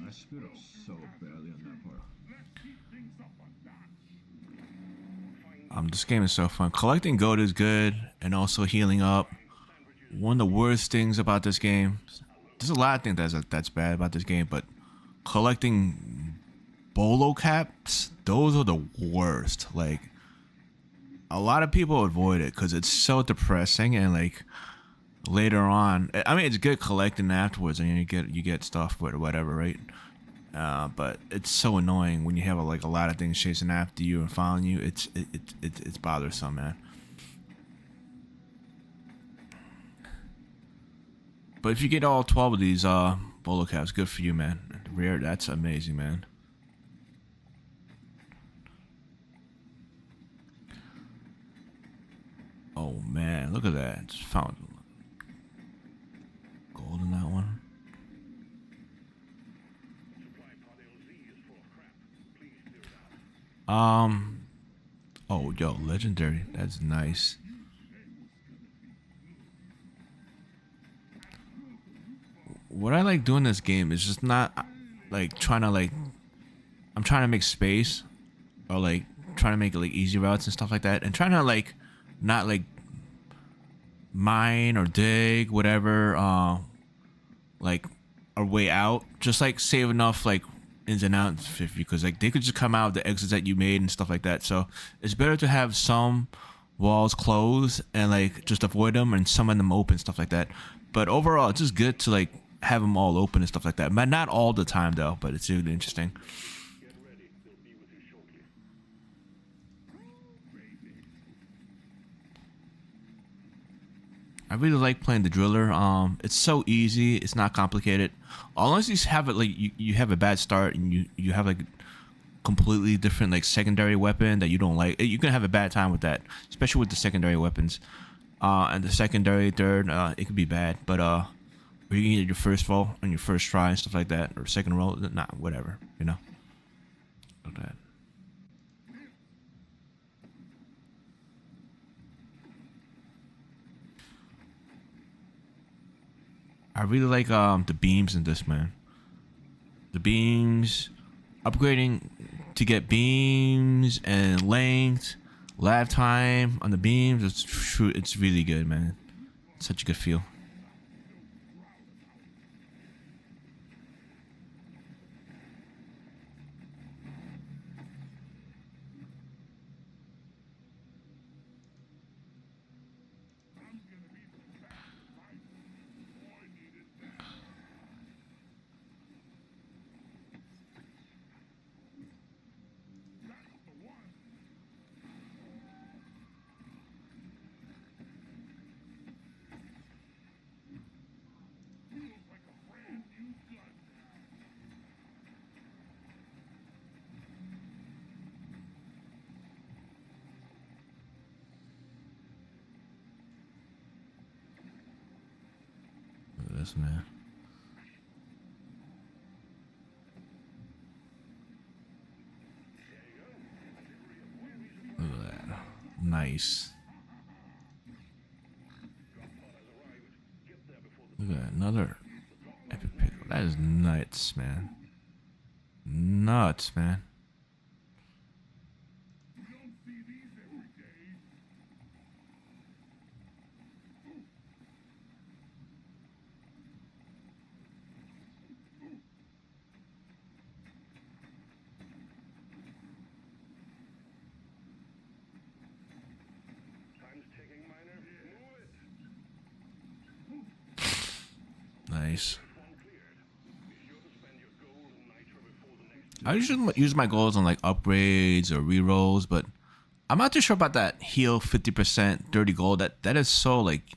I screwed up so badly on that part. This game is so fun. Collecting gold is good, and also healing up. One of the worst things about this game. There's a lot of things that's bad about this game, but collecting bolo caps, those are the worst. Like, a lot of people avoid it because it's so depressing, and like later on, I mean, it's good collecting afterwards, and you get stuff or whatever, right? But it's so annoying when you have like a lot of things chasing after you and following you. It's bothersome, man. But if you get all 12 of these bolo caps, good for you, man. Rare, that's amazing, man. Oh man, look at that! Just found gold in that one. Oh, yo, legendary. That's nice. What I like doing this game is just not like trying to like. I'm trying to make space, or like trying to make like easy routes and stuff like that, and trying to like not like mine or dig whatever. Like a way out. Just like save enough like ins and outs because like they could just come out of the exits that you made and stuff like that. So it's better to have some walls closed and like just avoid them and some of them open, stuff like that. But overall, it's just good to like have them all open and stuff like that. But not all the time though. But it's really interesting. I really like playing the driller. It's so easy. It's not complicated. Unless you have it like you have a bad start and you have like completely different like secondary weapon that you don't like. You can have a bad time with that, especially with the secondary weapons. And the secondary third, it could be bad. But or you can get your first roll on your first try and stuff like that, or second roll. Nah, whatever. You know. Look at that. I really like the beams in this, man. The beams, upgrading to get beams and length, lifetime on the beams. It's really good, man. It's such a good feel. Look at this, man. Look at that. Nice. Look at that. Another epic pickle. That is nuts, man. Nuts, man. Nice. I usually use my goals on like upgrades or rerolls, but I'm not too sure about that heal 50% 30 gold. That is so like,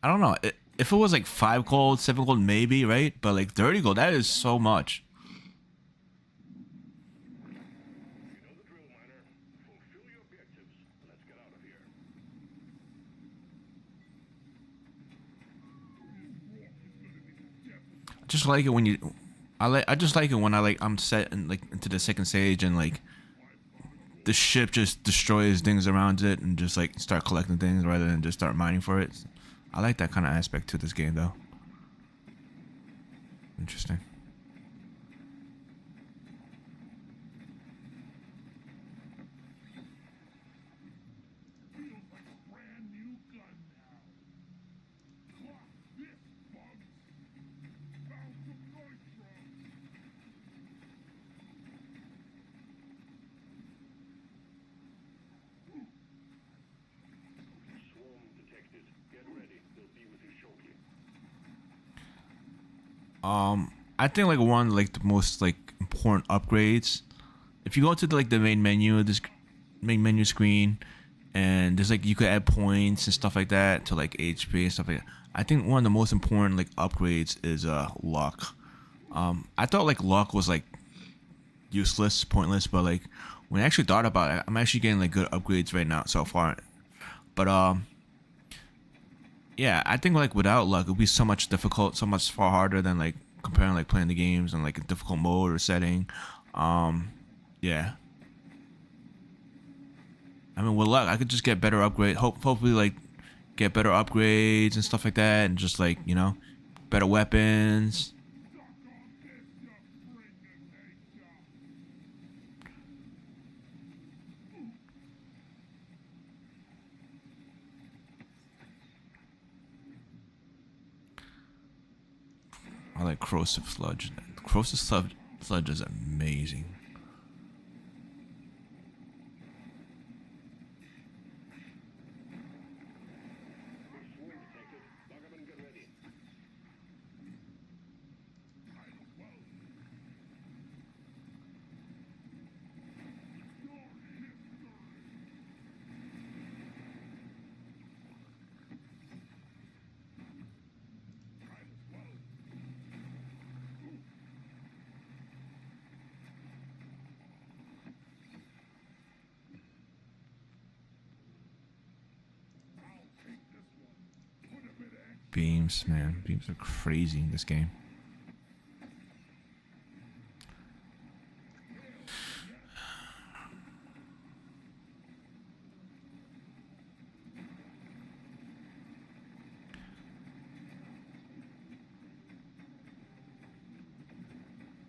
I don't know. If it was like 5 gold, 7 gold, maybe, right? But like 30 gold, that is so much. I just like it when you, I just like it when I'm set in like into the second stage and like the ship just destroys things around it and just like start collecting things rather than just start mining for it. I like that kind of aspect to this game though. Interesting. I think like one of, like the most like important upgrades. If you go to the, like the main menu, this main menu screen, and there's like you could add points and stuff like that to like HP and stuff like that. I think one of the most important like upgrades is luck. I thought like luck was like useless, pointless, but like when I actually thought about it, I'm actually getting like good upgrades right now so far. But yeah, I think like without luck, it would be so much difficult, so much far harder than like comparing like playing the games in like a difficult mode or setting. Yeah. I mean, with luck, I could just get better upgrade. Hopefully, like get better upgrades and stuff like that, and just like better weapons. I like corrosive sludge. Corrosive sludge is amazing. Beams, man. Beams are crazy in this game.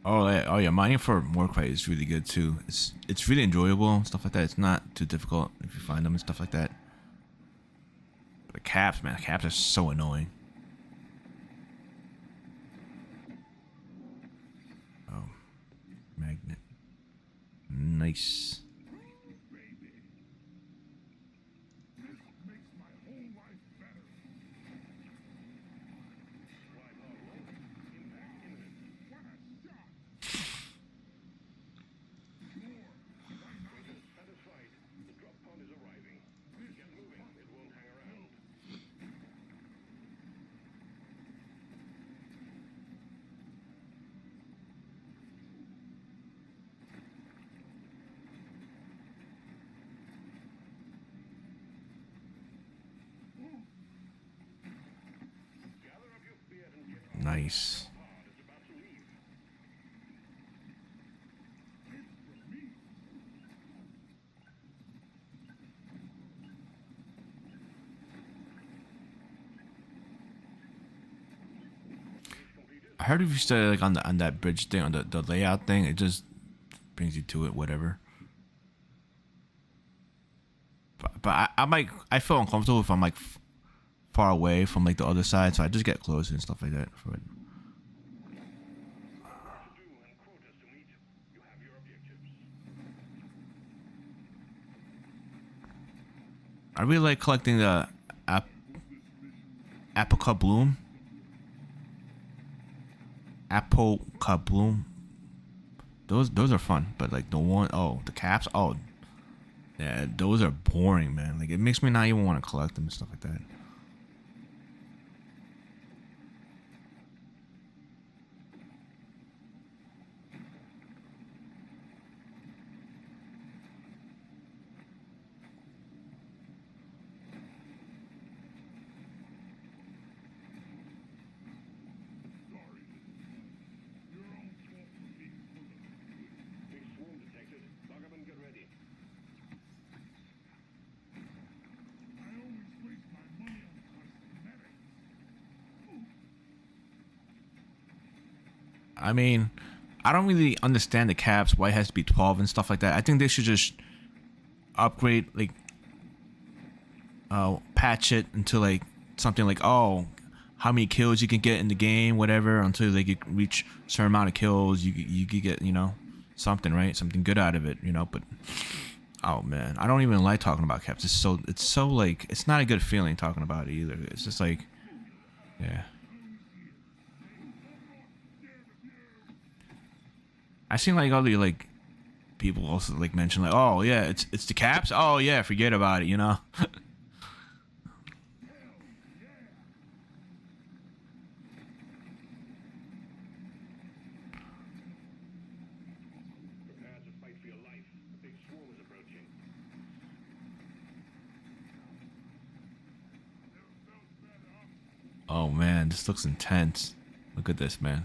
Oh yeah, mining for Morkite is really good too. It's really enjoyable and stuff like that. It's not too difficult if you find them and stuff like that. But the caps, man, the caps are so annoying. Oh, magnet. Nice. Nice. I heard if you stay like on that bridge thing, on the layout thing, it just brings you to it, whatever. But I feel uncomfortable if I'm like far away from like the other side, so I just get closer and stuff like that for it. I really like collecting the apricot bloom. Apricot bloom. Those are fun, but like the caps, yeah, those are boring, man. Like it makes me not even want to collect them and stuff like that. I mean, I don't really understand the caps, why it has to be 12 and stuff like that. I think they should just upgrade, like, patch it into like something like, oh, how many kills you can get in the game, whatever, until they get reach a certain amount of kills, you could get, something, right? Something good out of it, but oh man, I don't even like talking about caps. It's so like, it's not a good feeling talking about it either. It's just like, yeah. seen like all the like people also like mention like, oh yeah, it's the caps. Oh yeah, forget about it. You know. Oh man, this looks intense. Look at this, man.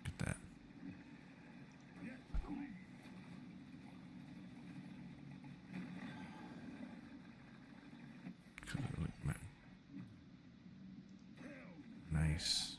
Look at that. Nice.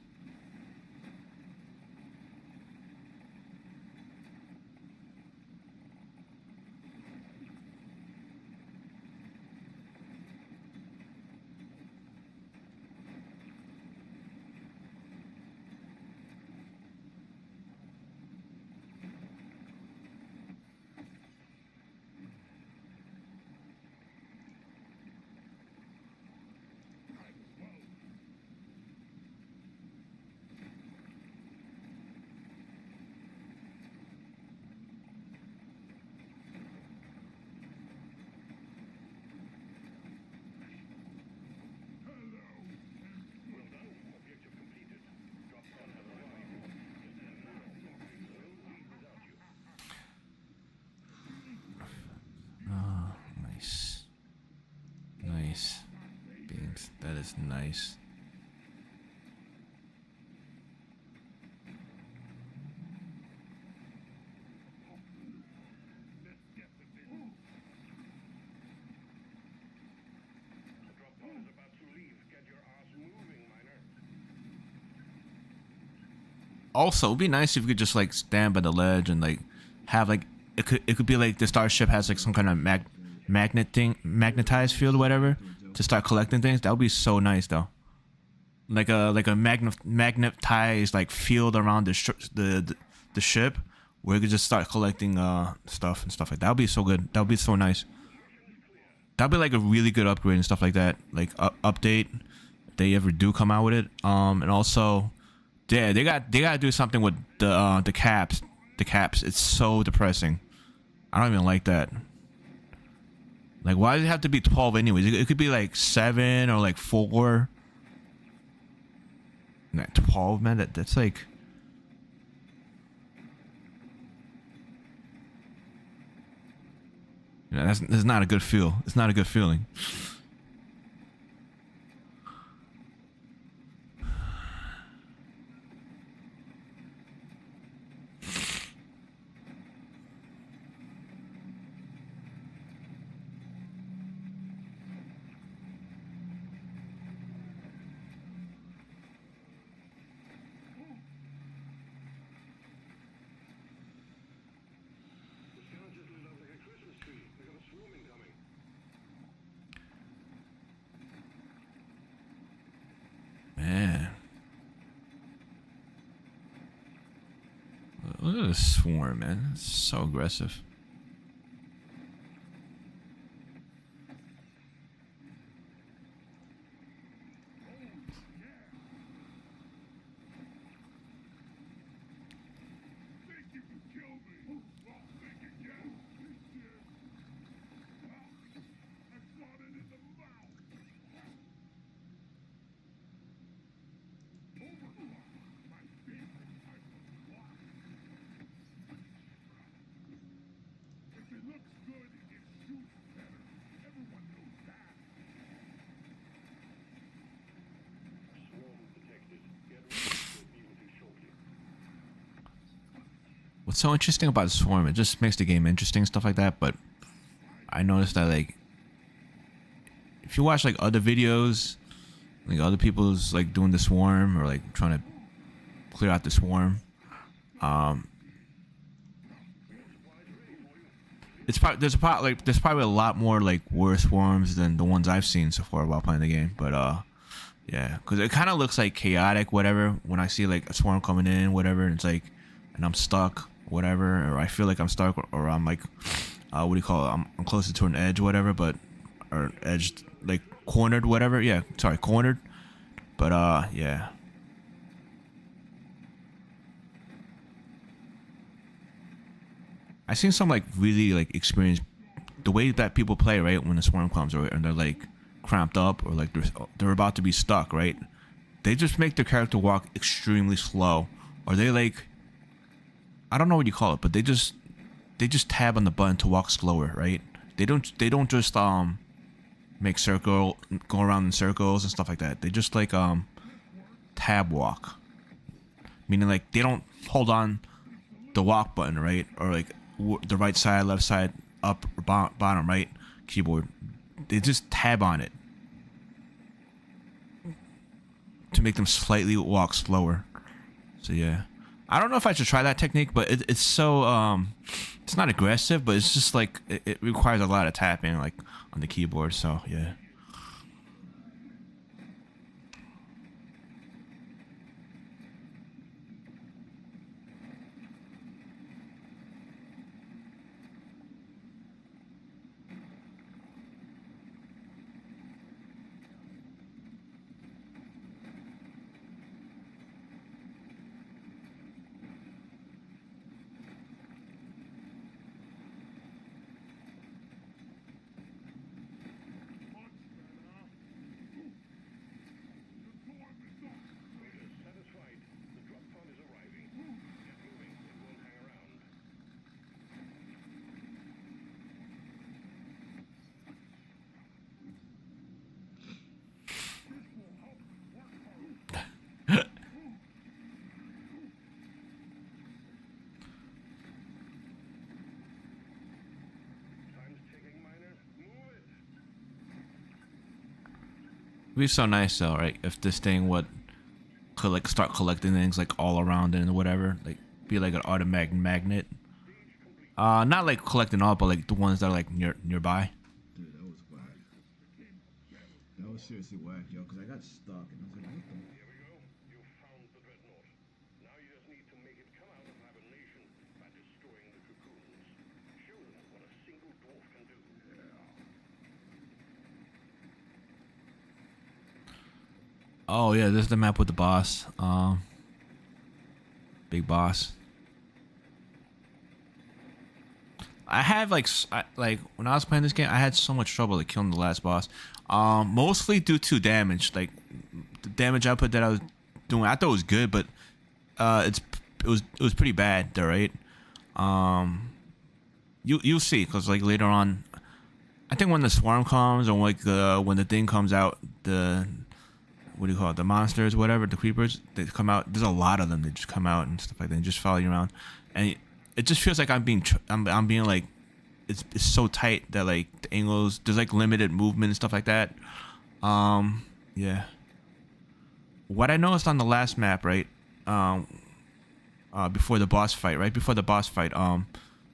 Oh, nice. Nice. Beams. That is nice. Also, it'd be nice if you could just like stand by the ledge and like have like it could be like the starship has like some kind of magnetized field or whatever to start collecting things. That would be so nice though. Like a magnetized like field around the ship where you could just start collecting stuff and stuff like that. That would be so good. That would be so nice. That'd be like a really good upgrade and stuff like that. Like update if they ever do come out with it. And also, yeah, they gotta do something with the caps. The caps. It's so depressing. I don't even like that. Like, why does it have to be 12 anyways? It could be like 7 or like 4. Nah, 12, man. That's like. You know, that's not a good feel. It's not a good feeling. Man. Look at this swarm, man. It's so aggressive. what's so interesting about the swarm, it just makes the game interesting, stuff like that. But I noticed that, like, if you watch like other videos, like other people's like doing the swarm or like trying to clear out the swarm, there's probably a lot more like worse swarms than the ones I've seen so far while playing the game. But yeah, because it kind of looks like chaotic, whatever. When I see like a swarm coming in, whatever, and it's like, and I'm stuck, whatever, or I feel like I'm stuck, or I'm like, what do you call it? I'm closer to an edge, whatever, but or edged, like cornered, whatever. Yeah, sorry, cornered. But yeah. I seen some like really like experienced the way that people play, right, when the swarm comes, or and they're like cramped up, or like they're about to be stuck, right? They just make their character walk extremely slow, or they like, I don't know what you call it, but they just tab on the button to walk slower, right? They don't just go around in circles and stuff like that. They just like tab walk, meaning like they don't hold on the walk button, right, or like the right side, left side, up or bottom, right keyboard. They just tab on it to make them slightly walk slower. So yeah, I don't know if I should try that technique, but it's so it's not aggressive, but it's just like it requires a lot of tapping like on the keyboard. So yeah. It'd be so nice though, right? If this thing would could like start collecting things like all around it and whatever, like be like an automatic magnet. Not like collecting all, but like the ones that are like nearby. Dude, that was whack. That was seriously whack, yo, because I got stuck and I was like, what the? Here we go. You found the dreadnought. Now you just need to make it come out of hibernation by destroying the cocoons. Show them what a single dwarf can do. Oh yeah, this is the map with the boss. Big boss. I have like like when I was playing this game, I had so much trouble like killing the last boss. Mostly due to damage. Like the damage output that I was doing, I thought it was good, but it was pretty bad there, right? You'll see, because like later on, I think when the swarm comes, or like when the thing comes out, the what do you call it, the monsters, whatever, the creepers, they come out. There's a lot of them. They just come out and stuff like that, and just follow you around, and it just feels like I'm being like, it's so tight that like the angles, there's like limited movement and stuff like that. Yeah. What I noticed on the last map, right, before the boss fight,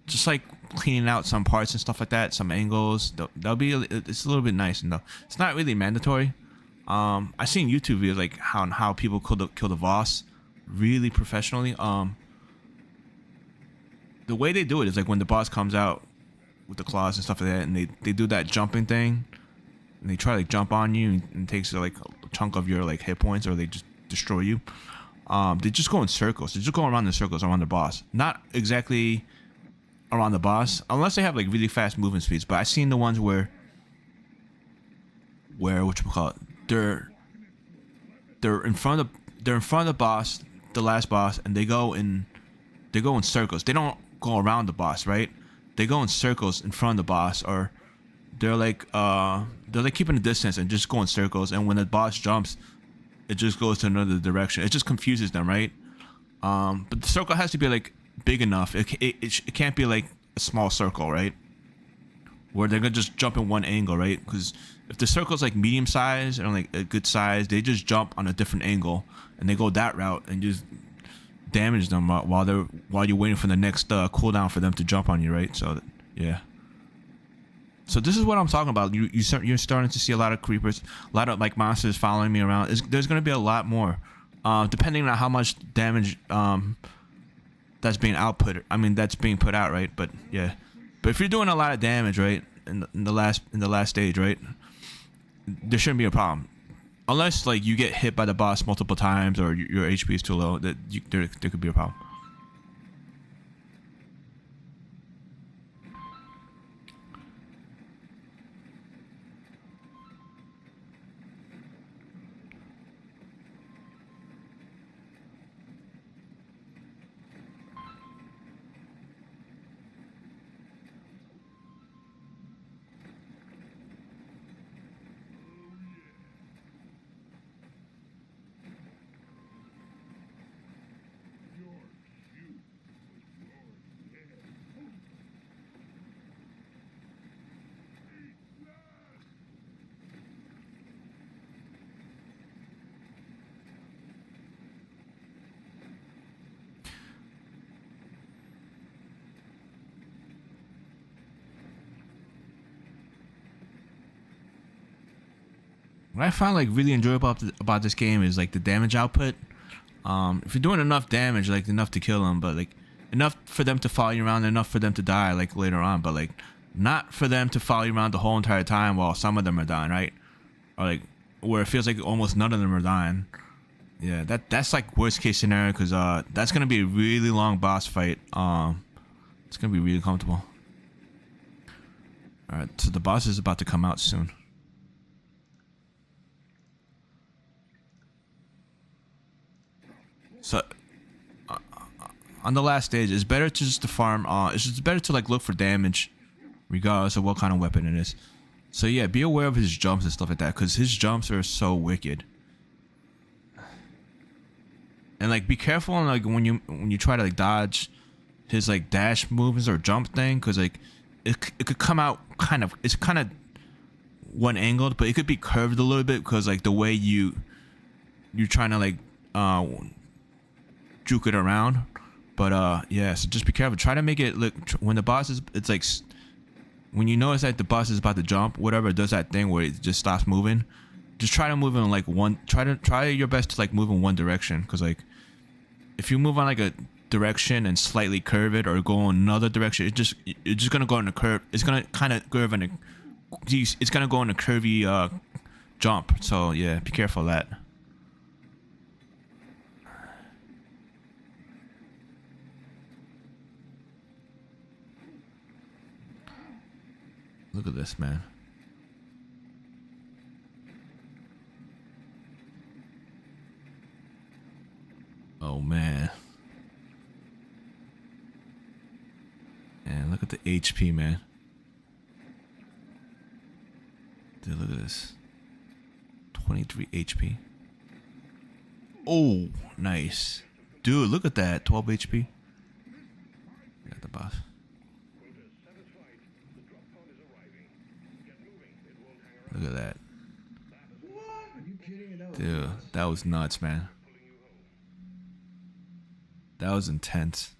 just like cleaning out some parts and stuff like that, some angles, that'll be, it's a little bit nice, and it's not really mandatory. I've seen YouTube videos like how people kill the boss really professionally. The way they do it is like when the boss comes out with the claws and stuff like that, and they do that jumping thing, and they try to like jump on you, and takes like a chunk of your like hit points, or they just destroy you. They just go in circles. They just go around in circles around the boss. Not exactly around the boss, unless they have like really fast movement speeds. But I've seen the ones where whatchamacallit, they're in front of the boss, the last boss, and they go in circles. They don't go around the boss, right? They go in circles in front of the boss, or they're like keeping a distance and just go in circles. And when the boss jumps, it just goes to another direction. It just confuses them, right? But the circle has to be like big enough. It can't be like a small circle, right? Where they're gonna just jump in one angle, right? Because if the circle's like medium size or like a good size, they just jump on a different angle and they go that route and just damage them while you're waiting for the next cooldown for them to jump on you, right? So yeah. So this is what I'm talking about. You're starting to see a lot of creepers, a lot of like monsters following me around. There's gonna be a lot more, depending on how much damage that's being output. I mean, that's being put out, right? But yeah. But if you're doing a lot of damage, right, in the last stage, right, there shouldn't be a problem, unless like you get hit by the boss multiple times or your HP is too low. There could be a problem. What I found like really enjoyable about this game is like the damage output. If you're doing enough damage, like enough to kill them, but like enough for them to follow you around, enough for them to die like later on, but like not for them to follow you around the whole entire time while some of them are dying, right? Or like where it feels like almost none of them are dying. Yeah, that's like worst case scenario, because that's gonna be a really long boss fight. It's gonna be really comfortable. All right, so the boss is about to come out soon. So, on the last stage, it's better to just to farm. It's just better to like look for damage, regardless of what kind of weapon it is. So yeah, be aware of his jumps and stuff like that, because his jumps are so wicked. And like, be careful on like when you try to like dodge his like dash movements or jump thing, because like it could come out it's kind of one angled, but it could be curved a little bit because like the way you're trying to like juke it around. But yeah, so just be careful. Try to make it look when the boss is. It's like when you notice that the boss is about to jump, whatever, it does that thing where it just stops moving. Just try to move in like one. Try your best to like move in one direction, because like if you move on like a direction and slightly curve it or go in another direction, it's just gonna go in a curve. It's gonna kind of curve in a. It's gonna go in a curvy jump. So yeah, be careful of that. Look at this, man. Oh, man. And look at the HP, man. Dude, look at this. 23 HP. Oh, nice. Dude, look at that. 12 HP. Got the boss. Look at that. Dude, that was nuts, man. That was intense.